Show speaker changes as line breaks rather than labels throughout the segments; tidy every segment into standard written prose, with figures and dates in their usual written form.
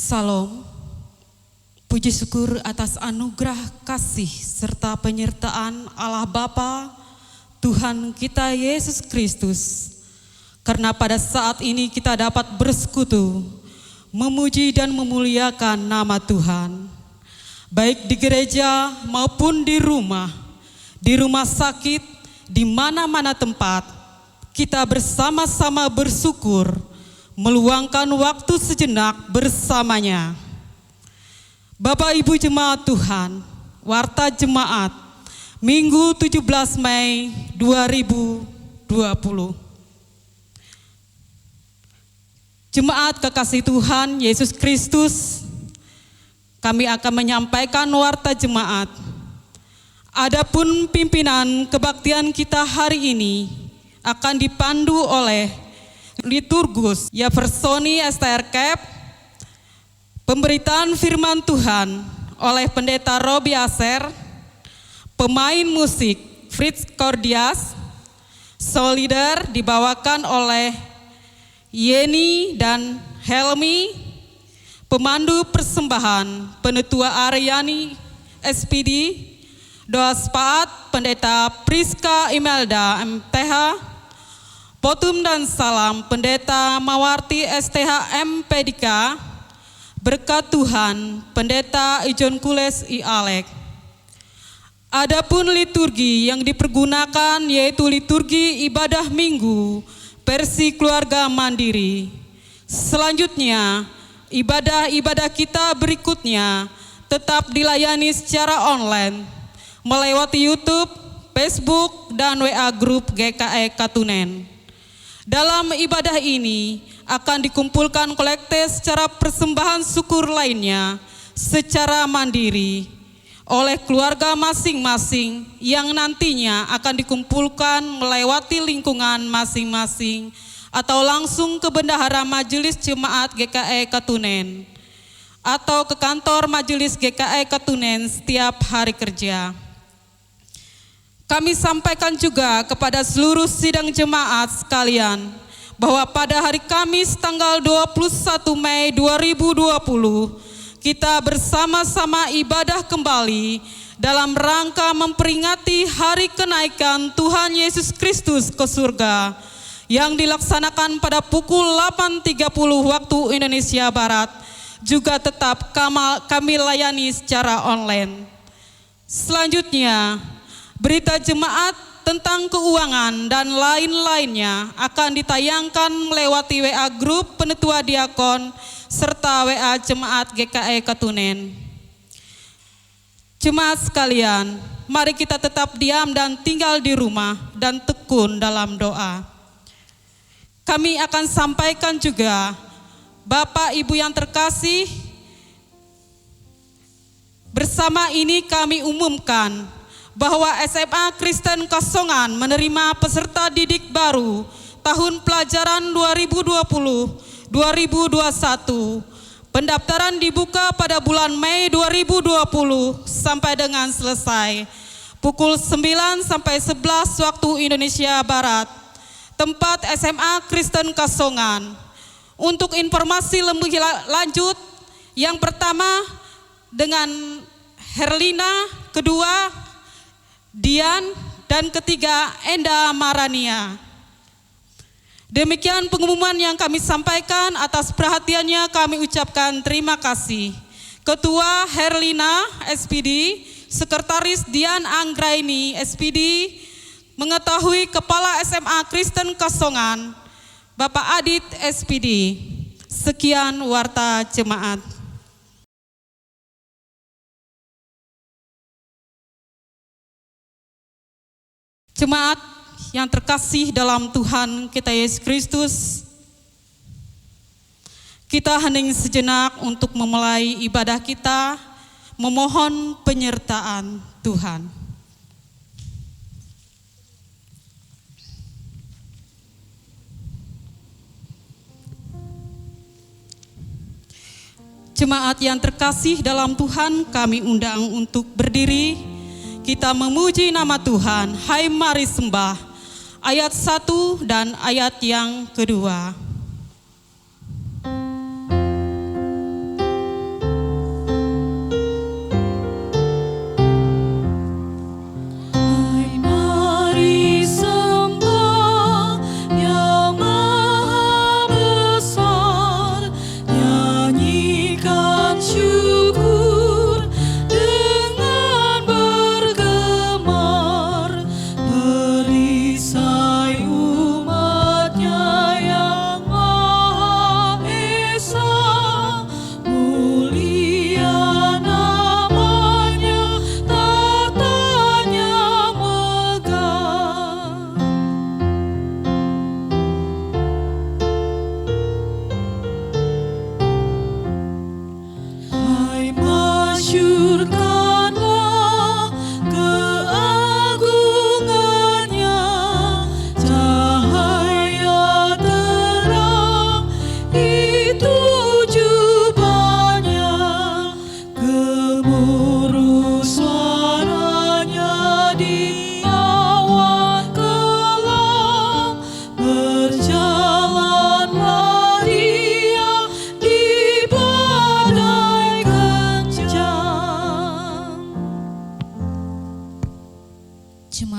Salam, puji syukur atas anugerah kasih serta penyertaan Allah Bapa, Tuhan kita Yesus Kristus. Karena pada saat ini kita dapat bersekutu, memuji dan memuliakan nama Tuhan. Baik di gereja maupun di rumah sakit, di mana-mana tempat, kita bersama-sama bersyukur, meluangkan waktu sejenak bersamanya. Bapak Ibu Jemaat Tuhan, Warta Jemaat, Minggu 17 Mei 2020. Jemaat kekasih Tuhan Yesus Kristus, kami akan menyampaikan warta jemaat. Adapun pimpinan kebaktian kita hari ini akan dipandu oleh Liturgus Jeffersoni STR Cap, pemberitaan firman Tuhan oleh Pendeta Robi Aser, pemain musik Fritz Cordias, solider dibawakan oleh Yeni dan Helmi, pemandu persembahan Penetua Aryani SPD, doa sepaat Pendeta Priska Imelda MTH, Potum dan salam Pendeta Mawarti STH MPDK, berkat Tuhan Pendeta Ijon Kules I Alek. Adapun liturgi yang dipergunakan yaitu liturgi ibadah minggu versi keluarga mandiri. Selanjutnya, ibadah-ibadah kita berikutnya tetap dilayani secara online melewati YouTube, Facebook, dan WA Group GKE Katunen. Dalam ibadah ini akan dikumpulkan kolekte secara persembahan syukur lainnya secara mandiri oleh keluarga masing-masing yang nantinya akan dikumpulkan melewati lingkungan masing-masing atau langsung ke bendahara Majelis Jemaat GKE Katunen atau ke kantor Majelis GKE Katunen setiap hari kerja. Kami sampaikan juga kepada seluruh sidang jemaat sekalian bahwa pada hari Kamis tanggal 21 Mei 2020 kita bersama-sama ibadah kembali dalam rangka memperingati hari kenaikan Tuhan Yesus Kristus ke surga yang dilaksanakan pada pukul 8.30 waktu Indonesia Barat, juga tetap kami layani secara online. Selanjutnya, berita jemaat tentang keuangan dan lain-lainnya akan ditayangkan melewati WA Group Penetua Diakon serta WA Jemaat GKE Katunen. Jemaat sekalian, mari kita tetap diam dan tinggal di rumah dan tekun dalam doa. Kami akan sampaikan juga, Bapak Ibu yang terkasih, bersama ini kami umumkan bahwa SMA Kristen Kasongan menerima peserta didik baru tahun pelajaran 2020-2021. Pendaftaran dibuka pada bulan Mei 2020 sampai dengan selesai pukul 9 sampai 11 waktu Indonesia Barat. Tempat SMA Kristen Kasongan. Untuk informasi lebih lanjut, yang pertama dengan Herlina, kedua Dian, dan ketiga Enda Marania. Demikian pengumuman yang kami sampaikan, atas perhatiannya kami ucapkan terima kasih. Ketua Herlina SPD, Sekretaris Dian Anggraini SPD, mengetahui Kepala SMA Kristen Kasongan, Bapak Adit SPD. Sekian warta jemaat. Jemaat yang terkasih dalam Tuhan kita Yesus Kristus, kita hening sejenak untuk memulai ibadah kita, memohon penyertaan Tuhan. Jemaat yang terkasih dalam Tuhan, kami undang untuk berdiri. Kita memuji nama Tuhan. Hai mari sembah. Ayat 1 dan ayat yang kedua.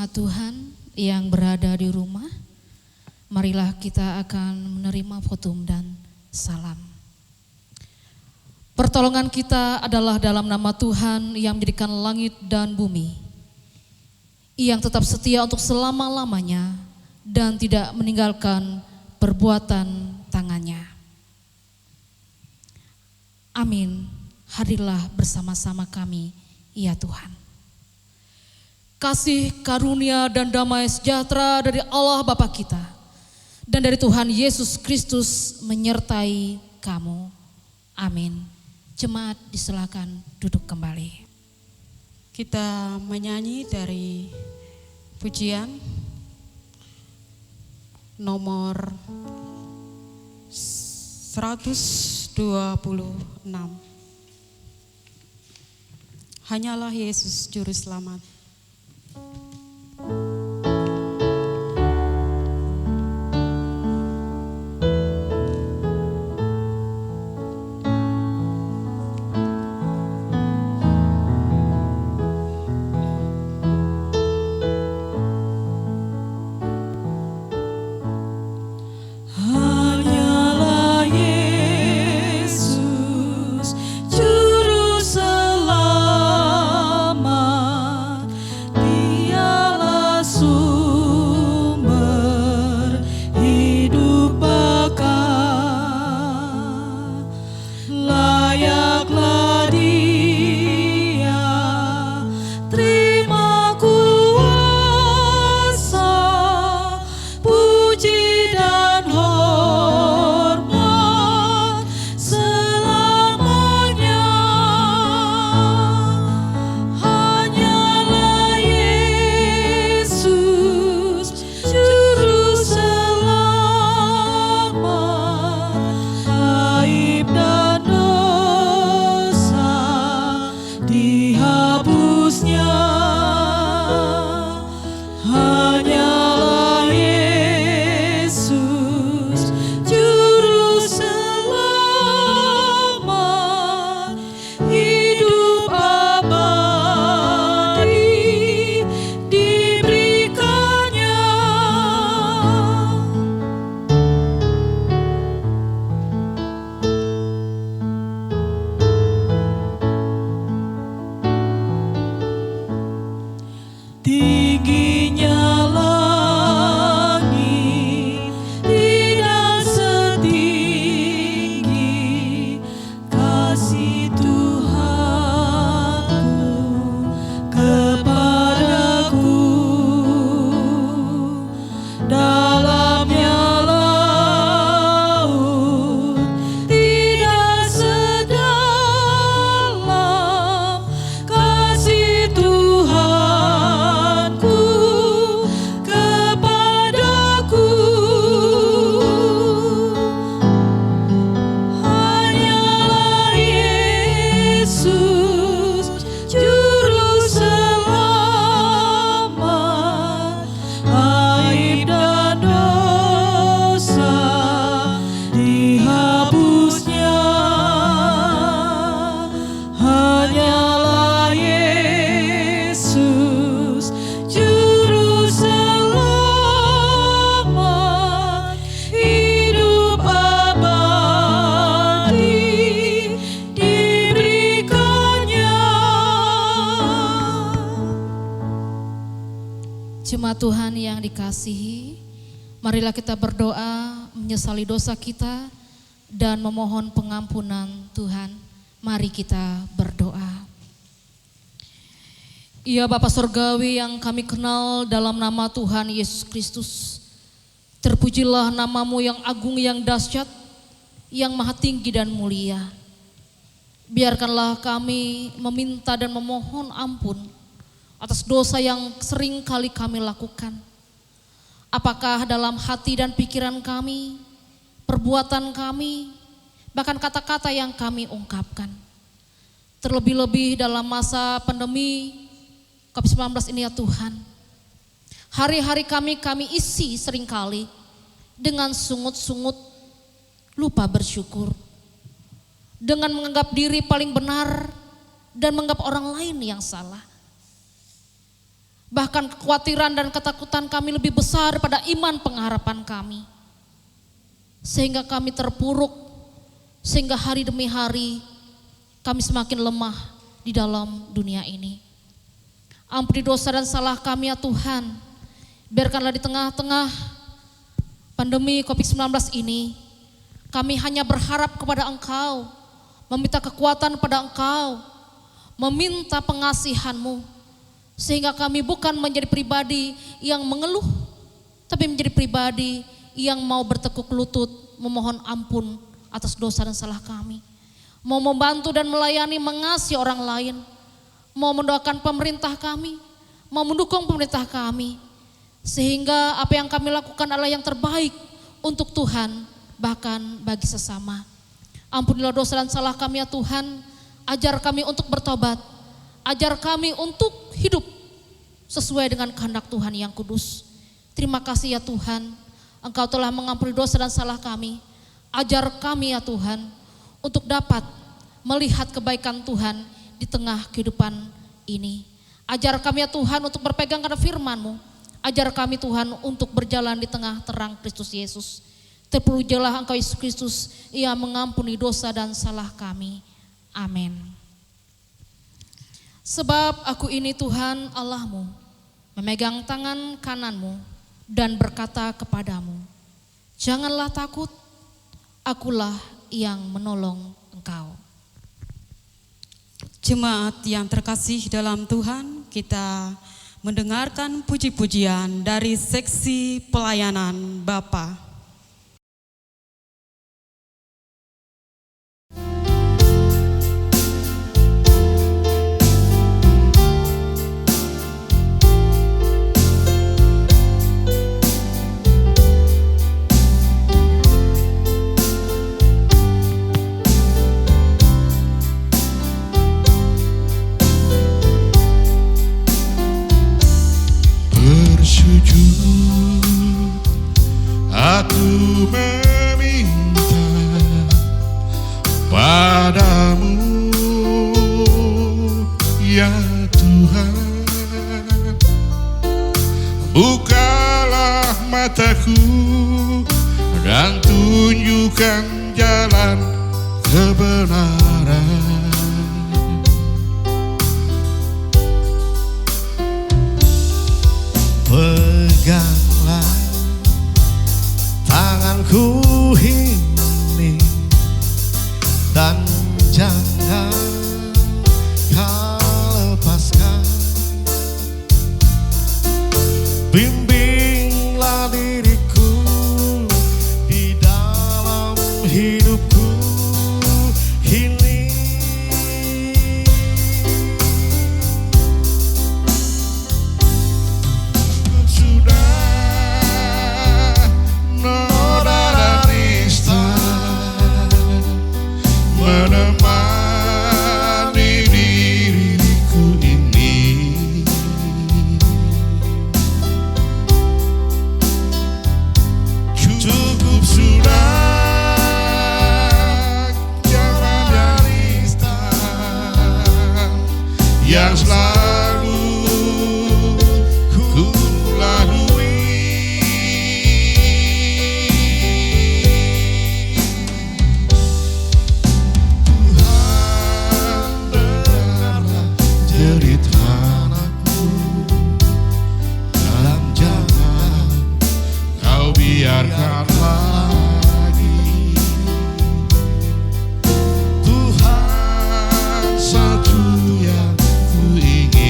Jemaat Tuhan yang berada di rumah, marilah kita akan menerima votum dan salam. Pertolongan kita adalah dalam nama Tuhan yang menjadikan langit dan bumi, yang tetap setia untuk selama-lamanya dan tidak meninggalkan perbuatan tangannya. Amin. Hadirlah bersama-sama kami, ya Tuhan. Kasih, karunia, dan damai sejahtera dari Allah Bapa kita dan dari Tuhan Yesus Kristus menyertai kamu. Amin. Jemaat disilakan duduk kembali.
Kita menyanyi dari pujian nomor 126. Hanyalah Yesus Juru Selamat.
Jemaat Tuhan yang dikasihi, marilah kita berdoa menyesali dosa kita dan memohon pengampunan Tuhan. Mari kita berdoa. Ya Bapa Surgawi yang kami kenal dalam nama Tuhan Yesus Kristus, terpujilah namamu yang agung, yang dahsyat, yang maha tinggi dan mulia. Biarkanlah kami meminta dan memohon ampun atas dosa yang sering kali kami lakukan. Apakah dalam hati dan pikiran kami, perbuatan kami, bahkan kata-kata yang kami ungkapkan. Terlebih-lebih dalam masa pandemi COVID-19 ini ya Tuhan. Hari-hari kami isi seringkali dengan sungut-sungut, lupa bersyukur. Dengan menganggap diri paling benar dan menganggap orang lain yang salah. Bahkan kekhawatiran dan ketakutan kami lebih besar daripada iman pengharapan kami. Sehingga kami terpuruk, sehingga hari demi hari kami semakin lemah di dalam dunia ini. Ampuni dosa dan salah kami ya Tuhan. Biarkanlah di tengah-tengah pandemi COVID-19 ini, kami hanya berharap kepada Engkau, meminta kekuatan pada Engkau, meminta pengasihan-Mu, sehingga kami bukan menjadi pribadi yang mengeluh, tapi menjadi pribadi yang mau bertekuk lutut, memohon ampun atas dosa dan salah kami. Mau membantu dan melayani, mengasihi orang lain, mau mendoakan pemerintah kami, mau mendukung pemerintah kami, sehingga apa yang kami lakukan adalah yang terbaik untuk Tuhan, bahkan bagi sesama. Ampunilah dosa dan salah kami ya Tuhan, ajar kami untuk bertobat, ajar kami untuk hidup sesuai dengan kehendak Tuhan yang kudus. Terima kasih ya Tuhan, Engkau telah mengampuni dosa dan salah kami. Ajar kami ya Tuhan untuk dapat melihat kebaikan Tuhan di tengah kehidupan ini. Ajar kami ya Tuhan untuk berpegang pada firman-Mu. Ajar kami Tuhan untuk berjalan di tengah terang Kristus Yesus. Terpujilah Engkau Yesus Kristus, Ia mengampuni dosa dan salah kami. Amin. Sebab aku ini Tuhan Allahmu, memegang tangan kananmu dan berkata kepadamu, janganlah takut, akulah yang menolong engkau.
Jemaat yang terkasih dalam Tuhan, kita mendengarkan puji-pujian dari seksi pelayanan Bapa.
Aku meminta padamu ya Tuhan, bukalah mataku dan tunjukkan jalan kebenaran.
Peganglah tanganku ini dan jangan kau lepaskan. Bimbinglah diriku di dalam hidupku ini.
Menemani diriku ini, cukup sudah jalan dari start yang selalu ku lalui. Biarkan lagi Tuhan satu yang ku ingin.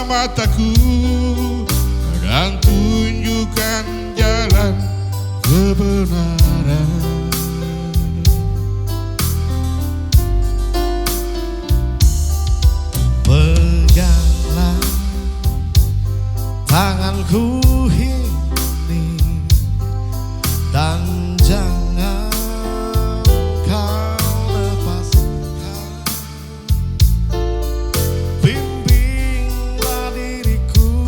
mataku dan tunjukkan jalan kebenaran.
Peganglah tanganku ini dan jangan kau lepaskan. Bimbinglah diriku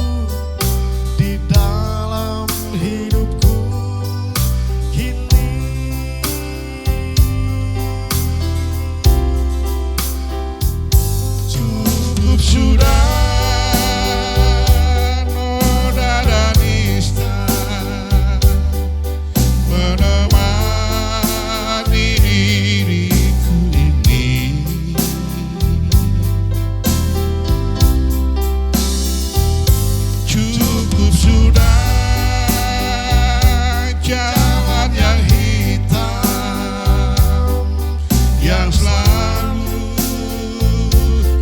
di dalam hidupku kini.
Cukup sudah noda dan nista menemani diriku ini. Cukup sudah jalan yang hitam yang selalu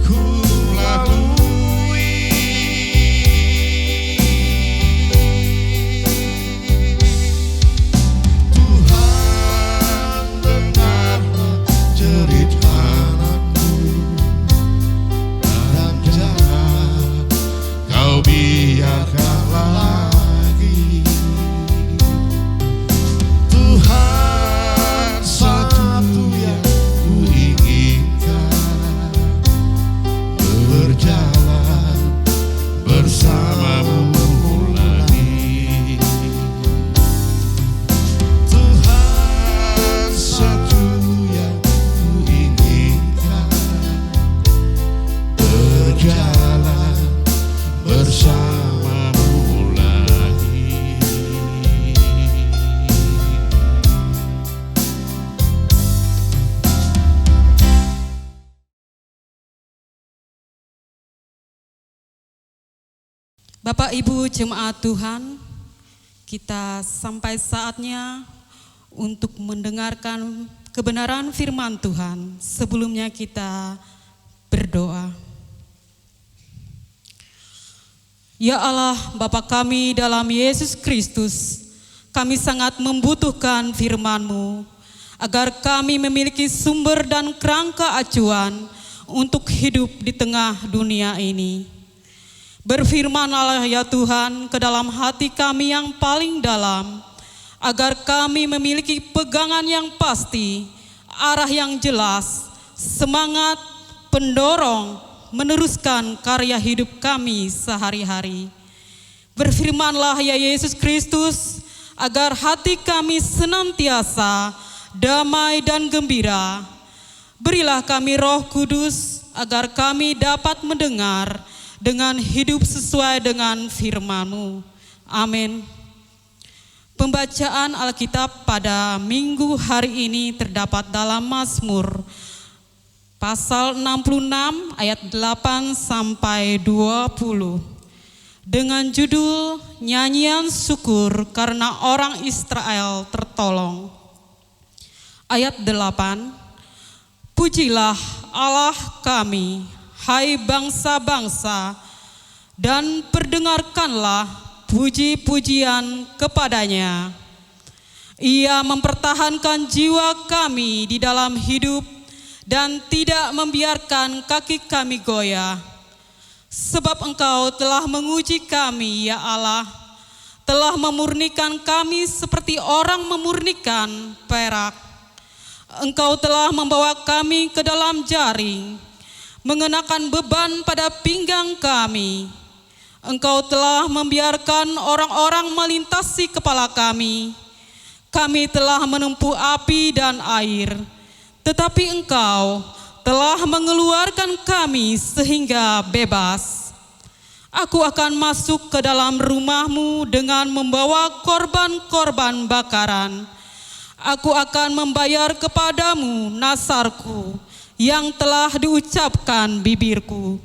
ku lalui. Tuhan, dengarlah jerit anakku dan jangan kau biarkan lagi. Tuhan, satu yang ku inginkan, berjalan bersamamu lagi. Tuhan, satu yang ku inginkan, berjalan bersamamu lagi.
Bapak Ibu jemaat Tuhan, kita sampai saatnya untuk mendengarkan kebenaran firman Tuhan. Sebelumnya kita berdoa. Ya Allah, Bapa kami dalam Yesus Kristus, kami sangat membutuhkan firman-Mu agar kami memiliki sumber dan kerangka acuan untuk hidup di tengah dunia ini. Berfirmanlah ya Tuhan ke dalam hati kami yang paling dalam, agar kami memiliki pegangan yang pasti, arah yang jelas, semangat, pendorong, meneruskan karya hidup kami sehari-hari. Berfirmanlah ya Yesus Kristus, agar hati kami senantiasa damai dan gembira. Berilah kami Roh Kudus, agar kami dapat mendengar dengan hidup sesuai dengan firman-Mu. Amin. Pembacaan Alkitab pada minggu hari ini terdapat dalam Mazmur pasal 66 ayat 8 sampai 20 dengan judul Nyanyian Syukur karena orang Israel tertolong. Ayat 8, Pujilah Allah kami, hai bangsa-bangsa, dan perdengarkanlah puji-pujian kepadanya. Ia mempertahankan jiwa kami di dalam hidup dan tidak membiarkan kaki kami goyah. Sebab Engkau telah menguji kami, ya Allah, telah memurnikan kami seperti orang memurnikan perak. Engkau telah membawa kami ke dalam jaring, mengenakan beban pada pinggang kami. Engkau telah membiarkan orang-orang melintasi kepala kami. Kami telah menempuh api dan air, tetapi Engkau telah mengeluarkan kami sehingga bebas. Aku akan masuk ke dalam rumah-Mu dengan membawa korban-korban bakaran. Aku akan membayar kepadamu nasarku yang telah diucapkan bibirku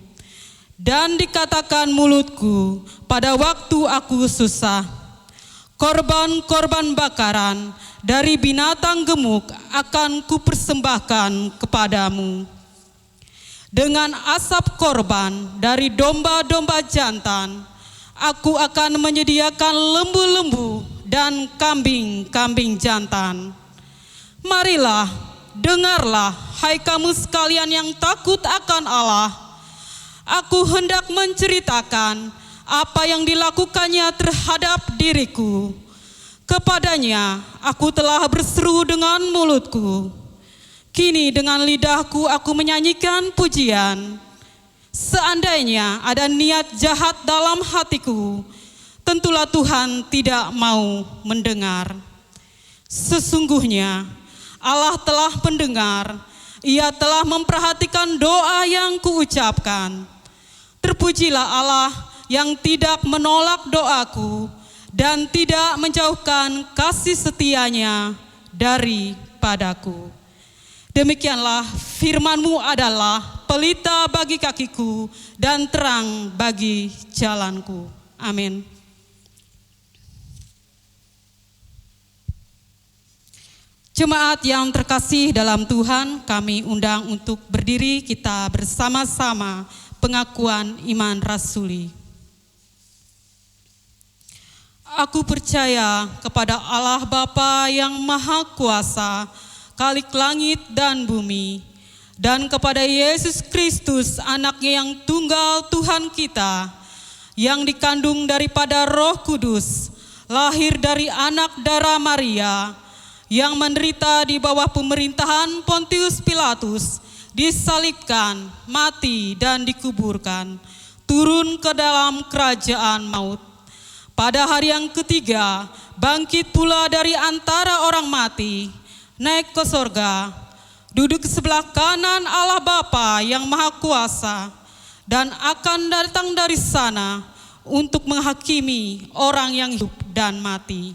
dan dikatakan mulutku pada waktu aku susah. Korban-korban bakaran dari binatang gemuk akan kupersembahkan kepadamu. Dengan asap korban dari domba-domba jantan, aku akan menyediakan lembu-lembu dan kambing-kambing jantan. Marilah, dengarlah, hai kamu sekalian yang takut akan Allah. Aku hendak menceritakan apa yang dilakukannya terhadap diriku. Kepadanya aku telah berseru dengan mulutku. Kini dengan lidahku aku menyanyikan pujian. Seandainya ada niat jahat dalam hatiku, tentulah Tuhan tidak mau mendengar. Sesungguhnya Allah telah mendengar, Ia telah memperhatikan doa yang kuucapkan. Terpujilah Allah yang tidak menolak doaku dan tidak menjauhkan kasih setianya daripadaku. Demikianlah firman-Mu adalah pelita bagi kakiku dan terang bagi jalanku. Amin. Jemaat yang terkasih dalam Tuhan, kami undang untuk berdiri, kita bersama-sama pengakuan iman rasuli. Aku percaya kepada Allah Bapa yang Maha Kuasa, Khalik langit dan bumi, dan kepada Yesus Kristus, anaknya yang tunggal Tuhan kita, yang dikandung daripada Roh Kudus, lahir dari anak darah Maria, yang menderita di bawah pemerintahan Pontius Pilatus, disalibkan, mati dan dikuburkan, turun ke dalam kerajaan maut. Pada hari yang ketiga, bangkit pula dari antara orang mati, naik ke sorga, duduk di sebelah kanan Allah Bapa yang Maha Kuasa, dan akan datang dari sana untuk menghakimi orang yang hidup dan mati.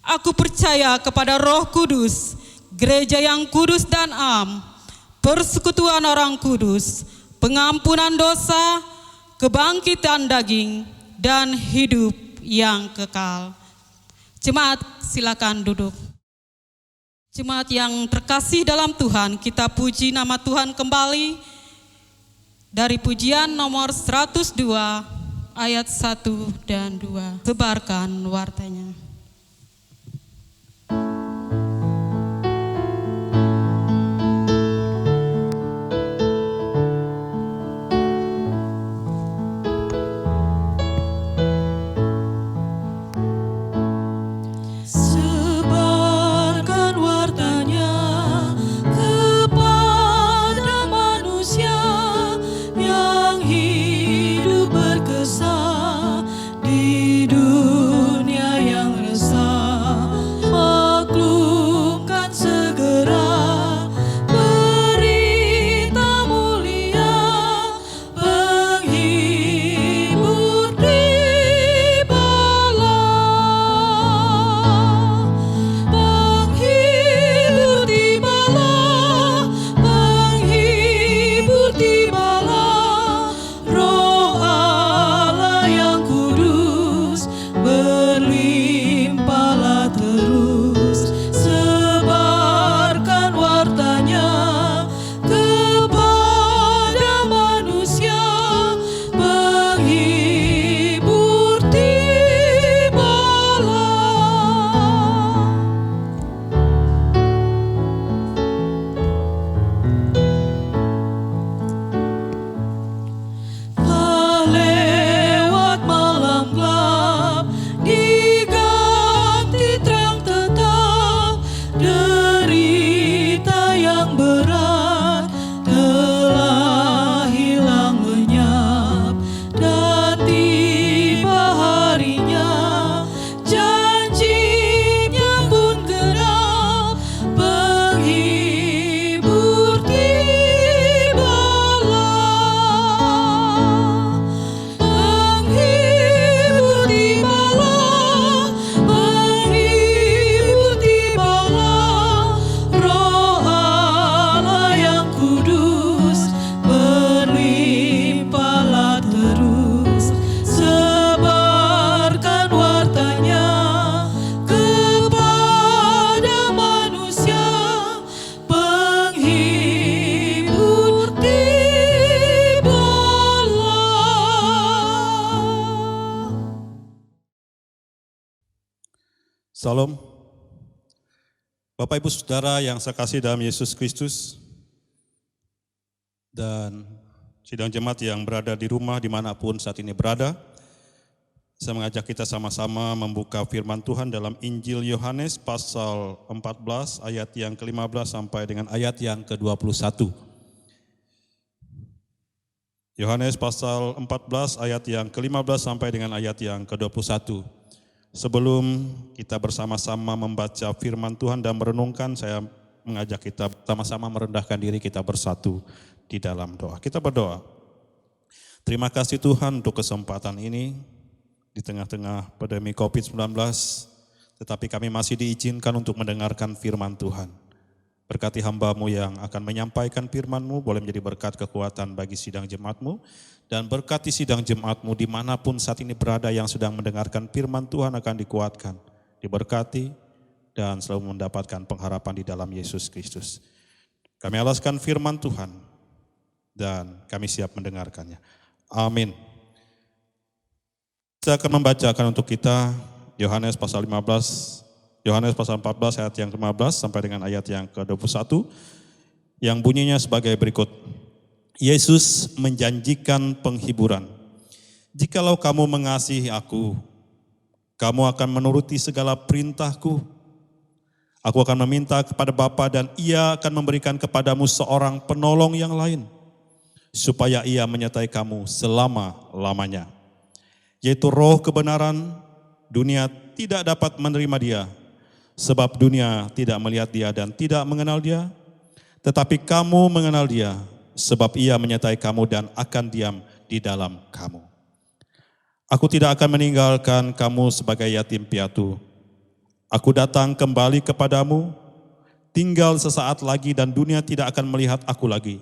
Aku percaya kepada Roh Kudus, gereja yang kudus dan am, persekutuan orang kudus, pengampunan dosa, kebangkitan daging, dan hidup yang kekal. Jemaat, silakan duduk. Jemaat yang terkasih dalam Tuhan, kita puji nama Tuhan kembali dari pujian nomor 102 ayat 1 dan 2. Sebarkan wartanya.
Hidup berkesan di dunia yang Salam. Bapak Ibu Saudara yang saya kasih dalam Yesus Kristus dan sidang jemaat yang berada di rumah dimanapun saat ini berada, saya mengajak kita sama-sama membuka firman Tuhan dalam Injil Yohanes pasal 14 ayat yang ke-15 sampai dengan ayat yang ke-21. Yohanes pasal 14 ayat yang ke-15 sampai dengan ayat yang ke-21. Sebelum kita bersama-sama membaca firman Tuhan dan merenungkan, saya mengajak kita sama-sama merendahkan diri, kita bersatu di dalam doa. Kita berdoa. Terima kasih Tuhan untuk kesempatan ini di tengah-tengah pandemi COVID-19, tetapi kami masih diizinkan untuk mendengarkan firman Tuhan. Berkati hamba-Mu yang akan menyampaikan firman-Mu, boleh menjadi berkat kekuatan bagi sidang jemaat-Mu, dan berkati sidang jemaat-Mu dimanapun saat ini berada yang sedang mendengarkan firman Tuhan akan dikuatkan, diberkati, dan selalu mendapatkan pengharapan di dalam Yesus Kristus. Kami alaskan firman Tuhan, dan kami siap mendengarkannya. Amin. Saya akan membacakan untuk kita Yohanes pasal 14 ayat yang ke-15 sampai dengan ayat yang ke-21 yang bunyinya sebagai berikut. Yesus menjanjikan penghiburan. Jikalau kamu mengasihi aku, kamu akan menuruti segala perintahku. Aku akan meminta kepada Bapa dan Ia akan memberikan kepadamu seorang penolong yang lain, supaya Ia menyertai kamu selama-lamanya. Yaitu roh kebenaran, dunia tidak dapat menerima Dia, sebab dunia tidak melihat Dia dan tidak mengenal Dia. Tetapi kamu mengenal Dia, sebab Ia menyertai kamu dan akan diam di dalam kamu. Aku tidak akan meninggalkan kamu sebagai yatim piatu. Aku datang kembali kepadamu, tinggal sesaat lagi dan dunia tidak akan melihat aku lagi.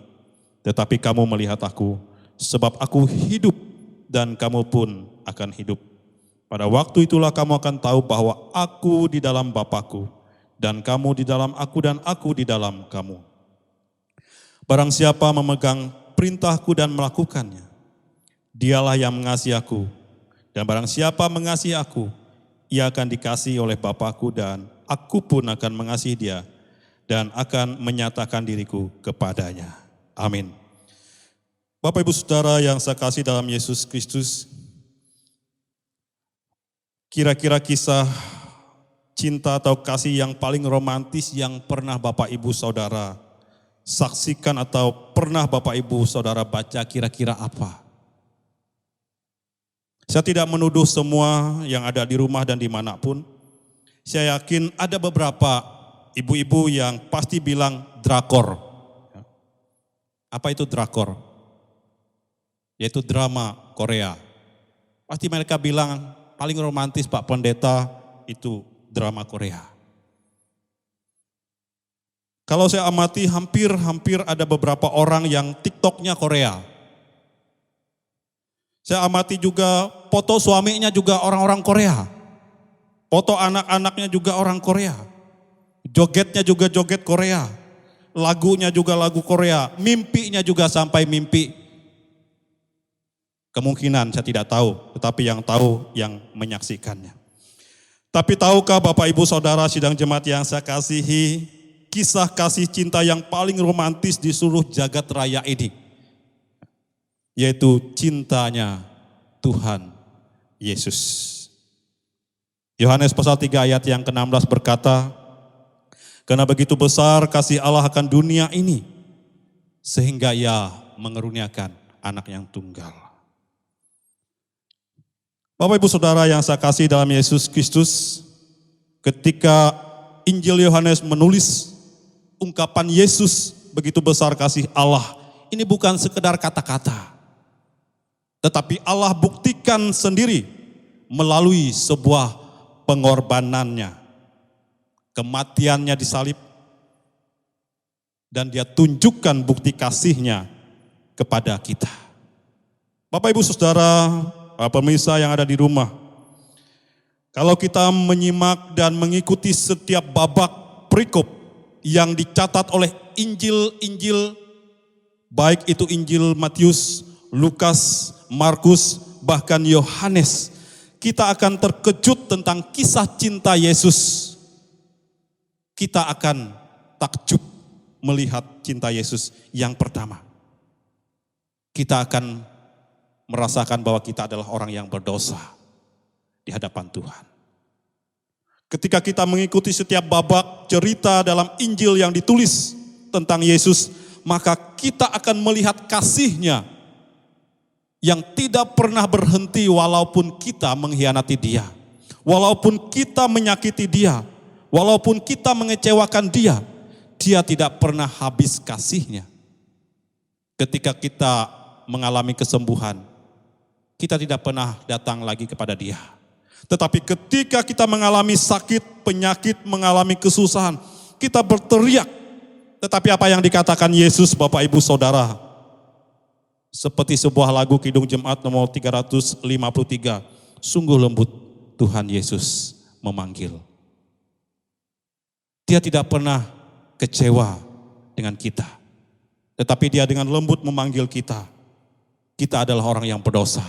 Tetapi kamu melihat aku, sebab aku hidup dan kamu pun akan hidup. Pada waktu itulah kamu akan tahu bahwa aku di dalam Bapa-Ku, dan kamu di dalam aku dan aku di dalam kamu. Barang siapa memegang perintahku dan melakukannya, dialah yang mengasihi aku. Dan barang siapa mengasihi aku, ia akan dikasihi oleh Bapa-Ku dan aku pun akan mengasihi dia dan akan menyatakan diriku kepadanya. Amin. Bapak Ibu Saudara yang saya kasih dalam Yesus Kristus, kira-kira kisah cinta atau kasih yang paling romantis yang pernah Bapak Ibu Saudara saksikan atau pernah Bapak Ibu Saudara baca kira-kira apa? Saya tidak menuduh semua yang ada di rumah dan dimanapun. Saya yakin ada beberapa ibu-ibu yang pasti bilang drakor. Apa itu drakor? Yaitu drama Korea. Pasti mereka bilang paling romantis Pak Pendeta itu drama Korea. Kalau saya amati hampir ada beberapa orang yang TikToknya Korea. Saya amati juga foto suaminya juga orang-orang Korea. Foto anak-anaknya juga orang Korea. Jogetnya juga joget Korea. Lagunya juga lagu Korea. Mimpinya juga sampai mimpi. Kemungkinan saya tidak tahu, tetapi yang tahu yang menyaksikannya. Tapi tahukah Bapak Ibu Saudara sidang jemaat yang saya kasihi, kisah kasih cinta yang paling romantis di seluruh jagat raya ini, yaitu cintanya Tuhan Yesus. Yohanes pasal 3 ayat yang ke-16 berkata, karena begitu besar kasih Allah akan dunia ini, sehingga Ia mengeruniakan anak yang tunggal. Bapak Ibu Saudara yang saya kasih dalam Yesus Kristus, ketika Injil Yohanes menulis ungkapan Yesus begitu besar kasih Allah, ini bukan sekedar kata-kata, tetapi Allah buktikan sendiri melalui sebuah pengorbanannya, kematiannya disalib, dan Dia tunjukkan bukti kasihnya kepada kita. Bapak Ibu Saudara, pemirsa yang ada di rumah, kalau kita menyimak dan mengikuti setiap babak perikop yang dicatat oleh Injil-Injil, baik itu Injil Matius, Lukas, Markus, bahkan Yohanes, kita akan terkejut tentang kisah cinta Yesus. Kita akan takjub melihat cinta Yesus yang pertama. Kita akan merasakan bahwa kita adalah orang yang berdosa di hadapan Tuhan. Ketika kita mengikuti setiap babak cerita dalam Injil yang ditulis tentang Yesus, maka kita akan melihat kasih-Nya yang tidak pernah berhenti walaupun kita mengkhianati Dia, walaupun kita menyakiti Dia, walaupun kita mengecewakan Dia, Dia tidak pernah habis kasih-Nya. Ketika kita mengalami kesembuhan, kita tidak pernah datang lagi kepada Dia. Tetapi ketika kita mengalami sakit, penyakit, mengalami kesusahan, kita berteriak. Tetapi apa yang dikatakan Yesus, Bapak Ibu Saudara, seperti sebuah lagu Kidung Jemaat nomor 353, sungguh lembut Tuhan Yesus memanggil. Dia tidak pernah kecewa dengan kita, tetapi Dia dengan lembut memanggil kita. Kita adalah orang yang berdosa,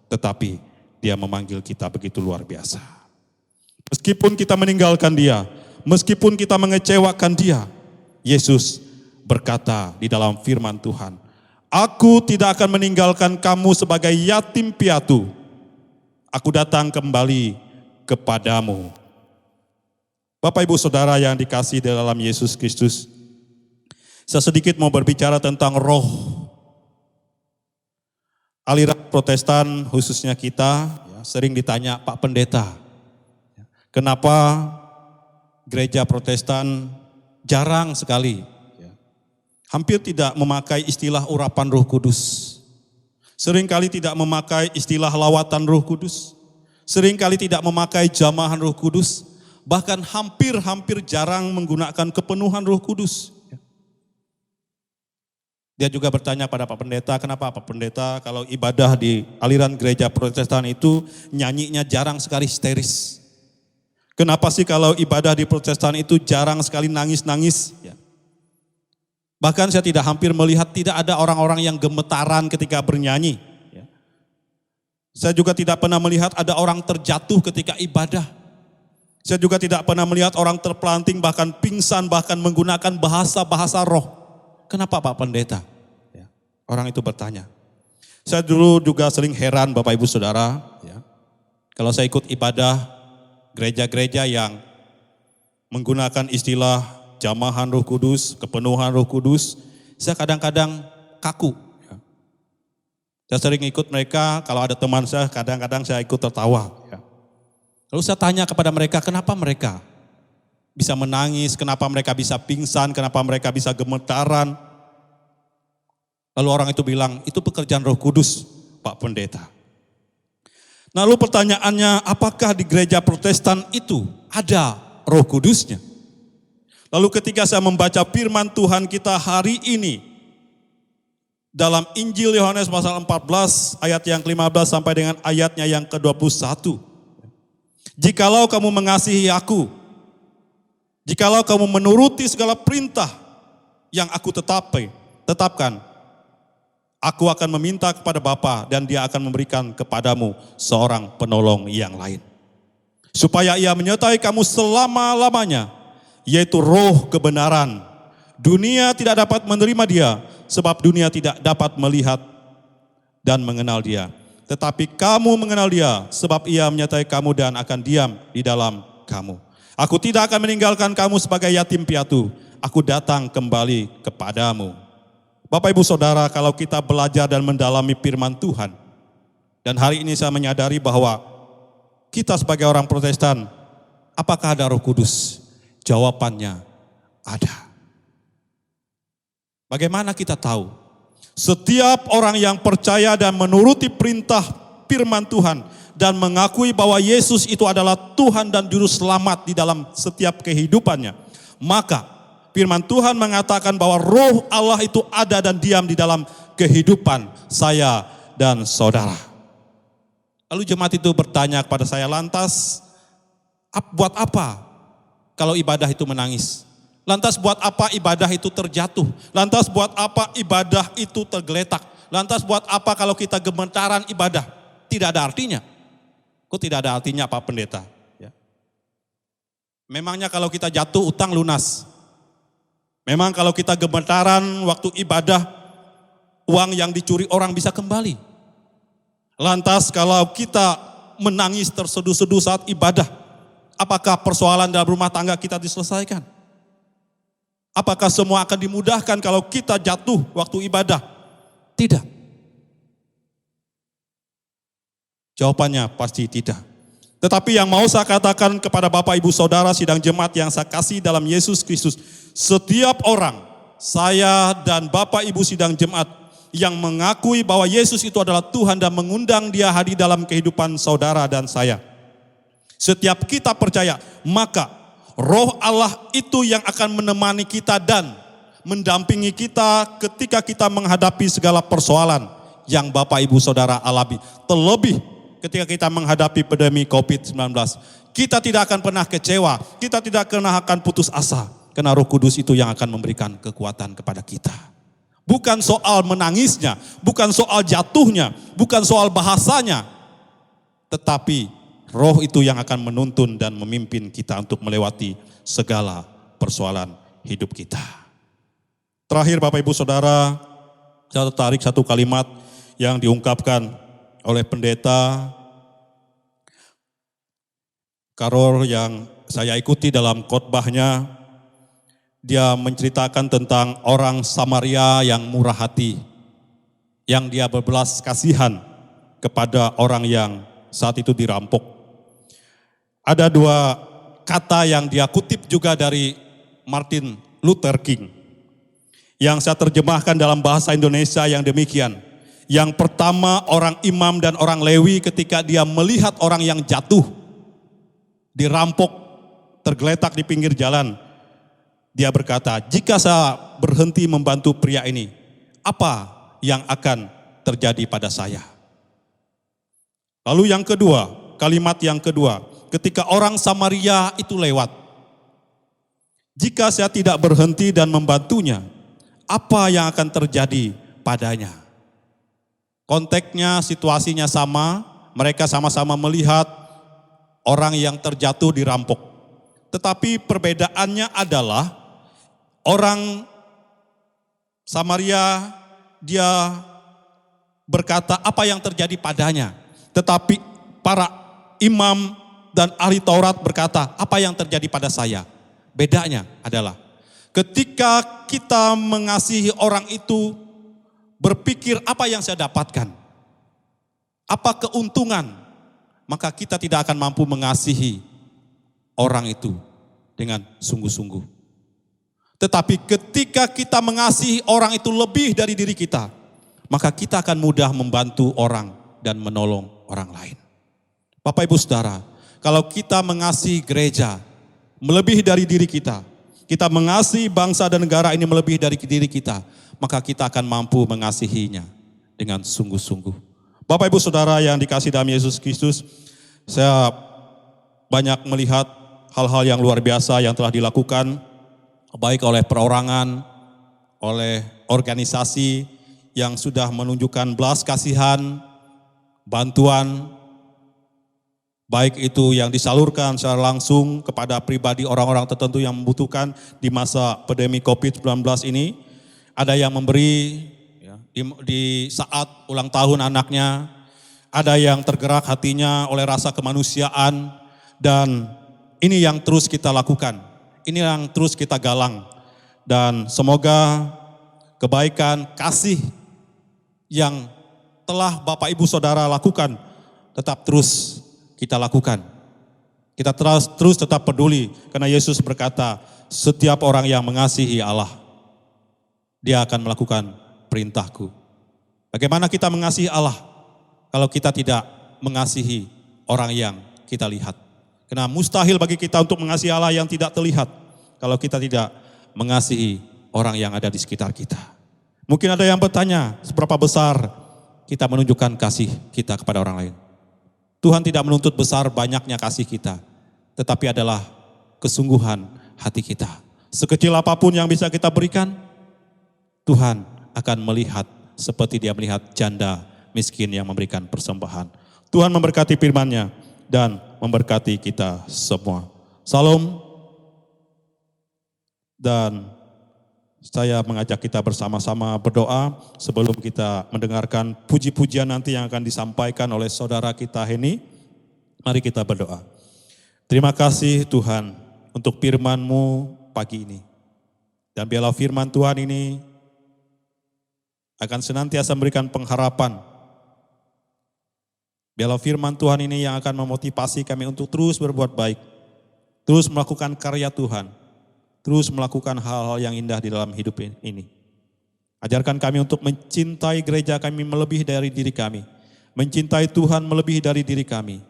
tetapi Dia memanggil kita begitu luar biasa. Meskipun kita meninggalkan Dia, meskipun kita mengecewakan Dia, Yesus berkata di dalam firman Tuhan, "Aku tidak akan meninggalkan kamu sebagai yatim piatu. Aku datang kembali kepadamu." Bapak Ibu Saudara yang dikasihi di dalam Yesus Kristus, saya sedikit mau berbicara tentang roh. Aliran Protestan khususnya kita sering ditanya, Pak Pendeta, kenapa gereja Protestan jarang sekali, hampir tidak memakai istilah urapan Roh Kudus. Seringkali tidak memakai istilah lawatan Roh Kudus. Seringkali tidak memakai jamahan Roh Kudus. Bahkan hampir jarang menggunakan kepenuhan Roh Kudus. Dia juga bertanya pada Pak Pendeta, kenapa Pak Pendeta kalau ibadah di aliran gereja Protestan itu nyanyinya jarang sekali histeris. Kenapa sih kalau ibadah di Protestan itu jarang sekali nangis-nangis? Ya. Bahkan saya hampir melihat tidak ada orang-orang yang gemetaran ketika bernyanyi. Ya. Saya juga tidak pernah melihat ada orang terjatuh ketika ibadah. Saya juga tidak pernah melihat orang terpelanting, bahkan pingsan, bahkan menggunakan bahasa-bahasa roh. Kenapa Pak Pendeta? Ya. Orang itu bertanya. Saya dulu juga sering heran Bapak Ibu Saudara. Ya. Kalau saya ikut ibadah gereja-gereja yang menggunakan istilah jamahan Roh Kudus, kepenuhan Roh Kudus, saya kadang-kadang kaku. Ya. Saya sering ikut mereka, kalau ada teman saya kadang-kadang saya ikut tertawa. Ya. Lalu saya tanya kepada mereka, kenapa mereka bisa menangis, kenapa mereka bisa pingsan, kenapa mereka bisa gemetaran. Lalu orang itu bilang, itu pekerjaan Roh Kudus, Pak Pendeta. Lalu pertanyaannya, apakah di gereja Protestan itu ada Roh Kudusnya? Lalu ketika saya membaca firman Tuhan kita hari ini, dalam Injil Yohanes pasal 14 ayat yang ke-15 sampai dengan ayatnya yang ke-21. Jikalau kamu mengasihi aku, jikalau kamu menuruti segala perintah yang aku tetapkan, aku akan meminta kepada Bapa dan Dia akan memberikan kepadamu seorang penolong yang lain. Supaya Ia menyertai kamu selama-lamanya, yaitu Roh kebenaran. Dunia tidak dapat menerima Dia, sebab dunia tidak dapat melihat dan mengenal Dia. Tetapi kamu mengenal Dia, sebab Ia menyertai kamu dan akan diam di dalam kamu. Aku tidak akan meninggalkan kamu sebagai yatim piatu. Aku datang kembali kepadamu. Bapak Ibu Saudara, kalau kita belajar dan mendalami firman Tuhan, dan hari ini saya menyadari bahwa kita sebagai orang Protestan, apakah ada Roh Kudus? Jawabannya ada. Bagaimana kita tahu? Setiap orang yang percaya dan menuruti perintah firman Tuhan dan mengakui bahwa Yesus itu adalah Tuhan dan Juru Selamat di dalam setiap kehidupannya, maka firman Tuhan mengatakan bahwa Roh Allah itu ada dan diam di dalam kehidupan saya dan saudara. Lalu jemaat itu bertanya kepada saya, lantas buat apa kalau ibadah itu menangis? Lantas buat apa ibadah itu terjatuh? Lantas buat apa ibadah itu tergeletak? Lantas buat apa kalau kita gemetaran ibadah? Tidak ada artinya. Kok tidak ada artinya Pak Pendeta? Ya. Memangnya kalau kita jatuh utang lunas. Memang kalau kita gemetaran waktu ibadah, uang yang dicuri orang bisa kembali. Lantas kalau kita menangis terseduh-seduh saat ibadah, apakah persoalan dalam rumah tangga kita diselesaikan? Apakah semua akan dimudahkan kalau kita jatuh waktu ibadah? Tidak. Jawabannya pasti tidak. Tetapi yang mau saya katakan kepada Bapak Ibu Saudara sidang jemaat yang saya kasih dalam Yesus Kristus, setiap orang, saya dan Bapak Ibu sidang jemaat yang mengakui bahwa Yesus itu adalah Tuhan dan mengundang Dia hadir dalam kehidupan saudara dan saya. Setiap kita percaya, maka Roh Allah itu yang akan menemani kita dan mendampingi kita ketika kita menghadapi segala persoalan yang Bapak Ibu Saudara alami. Terlebih ketika kita menghadapi pandemi COVID-19. Kita tidak akan pernah kecewa, kita tidak akan putus asa. Karena Roh Kudus itu yang akan memberikan kekuatan kepada kita. Bukan soal menangisnya, bukan soal jatuhnya, bukan soal bahasanya. Tetapi Roh itu yang akan menuntun dan memimpin kita untuk melewati segala persoalan hidup kita. Terakhir Bapak Ibu Saudara, saya tertarik satu kalimat yang diungkapkan oleh pendeta Karol yang saya ikuti dalam khotbahnya. Dia menceritakan tentang orang Samaria yang murah hati, yang dia berbelas kasihan kepada orang yang saat itu dirampok. Ada dua kata yang dia kutip juga dari Martin Luther King, yang saya terjemahkan dalam bahasa Indonesia yang demikian. Yang pertama, orang imam dan orang Lewi ketika dia melihat orang yang jatuh, dirampok, tergeletak di pinggir jalan, dia berkata, jika saya berhenti membantu pria ini, apa yang akan terjadi pada saya? Lalu yang kedua, kalimat yang kedua, ketika orang Samaria itu lewat, jika saya tidak berhenti dan membantunya, apa yang akan terjadi padanya? Konteksnya, situasinya sama, mereka sama-sama melihat orang yang terjatuh dirampok. Tetapi perbedaannya adalah orang Samaria dia berkata apa yang terjadi padanya. Tetapi para imam dan ahli Taurat berkata apa yang terjadi pada saya. Bedanya adalah ketika kita mengasihi orang itu, berpikir apa yang saya dapatkan, apa keuntungan, maka kita tidak akan mampu mengasihi orang itu dengan sungguh-sungguh. Tetapi ketika kita mengasihi orang itu lebih dari diri kita, maka kita akan mudah membantu orang dan menolong orang lain. Bapak Ibu Saudara, kalau kita mengasihi gereja melebihi dari diri kita, kita mengasihi bangsa dan negara ini melebihi dari diri kita, maka kita akan mampu mengasihinya dengan sungguh-sungguh. Bapak Ibu Saudara yang dikasihi dalam Yesus Kristus, saya banyak melihat hal-hal yang luar biasa yang telah dilakukan, baik oleh perorangan, oleh organisasi yang sudah menunjukkan belas kasihan, bantuan, baik itu yang disalurkan secara langsung kepada pribadi orang-orang tertentu yang membutuhkan di masa pandemi COVID-19 ini. Ada yang memberi ya, di saat ulang tahun anaknya, ada yang tergerak hatinya oleh rasa kemanusiaan, dan ini yang terus kita lakukan. Ini yang terus kita galang, dan semoga kebaikan, kasih yang telah Bapak Ibu Saudara lakukan tetap terus kita lakukan. Kita terus tetap peduli, karena Yesus berkata, setiap orang yang mengasihi Allah, dia akan melakukan perintahku. Bagaimana kita mengasihi Allah kalau kita tidak mengasihi orang yang kita lihat? Karena mustahil bagi kita untuk mengasihi Allah yang tidak terlihat kalau kita tidak mengasihi orang yang ada di sekitar kita. Mungkin ada yang bertanya, seberapa besar kita menunjukkan kasih kita kepada orang lain? Tuhan tidak menuntut besar banyaknya kasih kita, tetapi adalah kesungguhan hati kita. Sekecil apapun yang bisa kita berikan, Tuhan akan melihat seperti Dia melihat janda miskin yang memberikan persembahan. Tuhan memberkati firman-Nya. dan memberkati kita semua. Salam. Dan saya mengajak kita bersama-sama berdoa sebelum kita mendengarkan puji-pujian nanti yang akan disampaikan oleh saudara kita Heni. Mari kita berdoa. Terima kasih Tuhan untuk firman-Mu pagi ini. Dan biarlah firman Tuhan ini akan senantiasa memberikan pengharapan. Biarlah firman Tuhan ini yang akan memotivasi kami untuk terus berbuat baik. Terus melakukan karya Tuhan. Terus melakukan hal-hal yang indah di dalam hidup ini. Ajarkan kami untuk mencintai gereja kami melebihi dari diri kami. Mencintai Tuhan melebihi dari diri kami.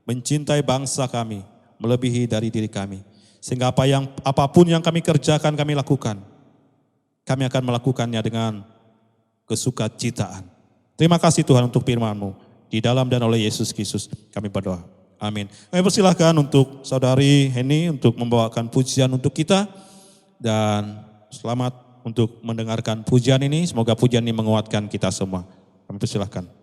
Mencintai bangsa kami melebihi dari diri kami. Sehingga apapun yang kami kerjakan, kami lakukan. Kami akan melakukannya dengan kesukacitaan. Terima kasih Tuhan untuk firman-Mu. Di dalam dan oleh Yesus Kristus kami berdoa. Amin. Kami persilahkan untuk saudari Heni untuk membawakan pujian untuk kita. Dan selamat untuk mendengarkan pujian ini. Semoga pujian ini menguatkan kita semua. Kami persilahkan.